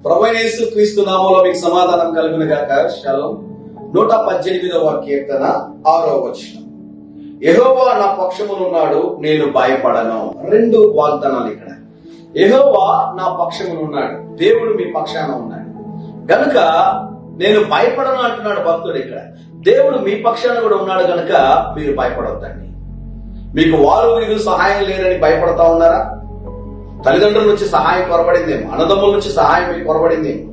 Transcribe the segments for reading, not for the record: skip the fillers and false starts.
ప్రభువైన యేసుక్రీస్తు నామములో మీకు సమాధానం కలుగును గాక. షలోం. 118వ కీర్తన 6వ వచనం. యెహోవా నా పక్షమునున్నాడు, నేను భయపడను. రెండు వాగ్దానాలు ఇక్కడ. యెహోవా నా పక్షమునున్నాడు, దేవుడు మీ పక్షాన ఉన్నాడు గనుక నేను భయపడను అంటున్నాడు భక్తుడు. ఇక్కడ దేవుడు మీ పక్షాన కూడా ఉన్నాడు గనుక మీరు భయపడొద్దండి. మీకు వారు వీరు సహాయం లేరని భయపడతా ఉన్నారా? తల్లిదండ్రుల నుంచి సహాయం కొరబడిందేమో, అన్నదమ్ముల నుంచి సహాయం మీకు కొరబడిందేమో,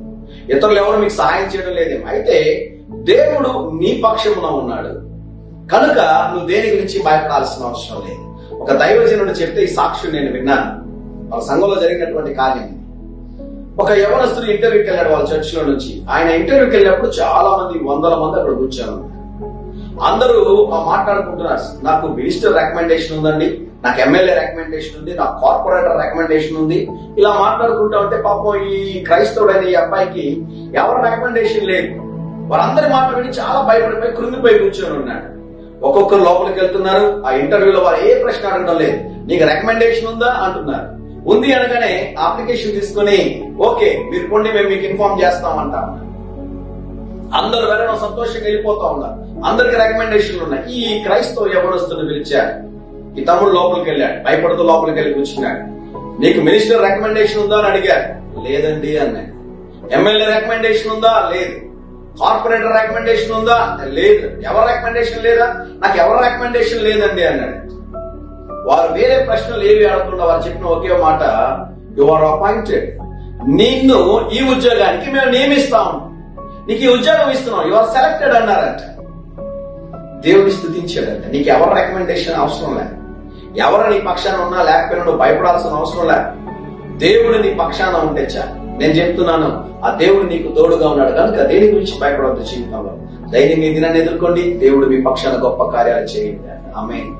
ఇతరులు ఎవరు మీకు సహాయం చేయడం లేదేమో. అయితే దేవుడు నీ పక్షమున ఉన్నాడు కనుక నువ్వు దేని గురించి భయపడాల్సిన అవసరం లేదు. ఒక దైవజనుడు చెప్తే ఈ సాక్షి నేను విన్నాను. వాళ్ళ సంఘంలో జరిగినటువంటి కార్యం. ఒక యవనస్తుడు ఇంటర్వ్యూకి వెళ్ళాడు వాళ్ళ చర్చిలో నుంచి. ఆయన ఇంటర్వ్యూకి వెళ్ళినప్పుడు చాలా మంది, వందల మంది అక్కడ కూర్చొని అందరూ మాట్లాడుకుంటున్నారు. నాకు మినిస్టర్ రికమెండేషన్ ఉందండి, నాకు ఎమ్మెల్యే రికమెండేషన్ ఉంది, నాకు కార్పొరేటర్ రికమెండేషన్ ఉంది. ఇలా మాట్లాడుకుంటా ఉంటే పాపం ఈ క్రైస్తవుడైన ఈ అబ్బాయికి ఎవరి రికమెండేషన్ లేదు. వారందరి మాట విని చాలా భయపడిపోయి కృంగిపోయి కూర్చొని ఉన్నాడు. ఒక్కొక్కరు లోపలికి వెళ్తున్నారు. ఆ ఇంటర్వ్యూలో వారు ఏ ప్రశ్న అడగడం లేదు. నీకు రికమెండేషన్ ఉందా అంటున్నారు. ఉంది అనగానే అప్లికేషన్ తీసుకుని ఓకే మీరు కొండి, మేము మీకు ఇన్ఫార్మ్ చేస్తామంటాం. అందరు వెళ్ళడం సంతోషంగా వెళ్ళిపోతా ఉన్నారు. అందరికి రికమెండేషన్లు ఉన్నాయి. ఈ క్రైస్తవ యవనస్తుని పిలిచారు. ఈ తమ్ముడు లోపలికి వెళ్ళాడు, భయపడుతూ లోపలికి వెళ్ళి కూర్చున్నాడు. నీకు మినిస్టర్ రికమెండేషన్ ఉందా అని అడిగారు. లేదండి అన్నాడు. ఎమ్మెల్యే రికమెండేషన్ ఉందా? లేదు. కార్పొరేటర్ రికమెండేషన్ ఉందా? లేదు. ఎవరి రికమెండేషన్ లేదా? నాకు ఎవరి రికమెండేషన్ లేదండి అన్నాడు. వారు వేరే ప్రశ్నలు ఏవి అడగకుండా వారు చెప్పిన ఒకే మాట, యు ఆర్ అపాయింటెడ్. నిన్ను ఈ ఉద్యోగానికి మేము నియమిస్తాం, నీకు ఈ ఉద్యోగం ఇస్తున్నాం, యు ఆర్ సెలెక్టెడ్ అన్నారంట. దేవుని స్తుతించాడంట. నీకు ఎవరి రికమెండేషన్ అవసరం లేదు. ఎవరు నీ పక్షాన ఉన్నా లేకపోయినా నువ్వు భయపడాల్సిన అవసరం లేదు. దేవుడు నీ పక్షాన ఉంటే చాలు. నేను చెప్తున్నాను, ఆ దేవుడు నీకు తోడుగా ఉన్నాడు కనుక దేని గురించి భయపడవద్దు. జీవితంలో ధైర్యంగా ఈ దినాన్ని ఎదుర్కోండి. దేవుడు మీ పక్షాన గొప్ప కార్యాలు చేయండి. ఆమేన్.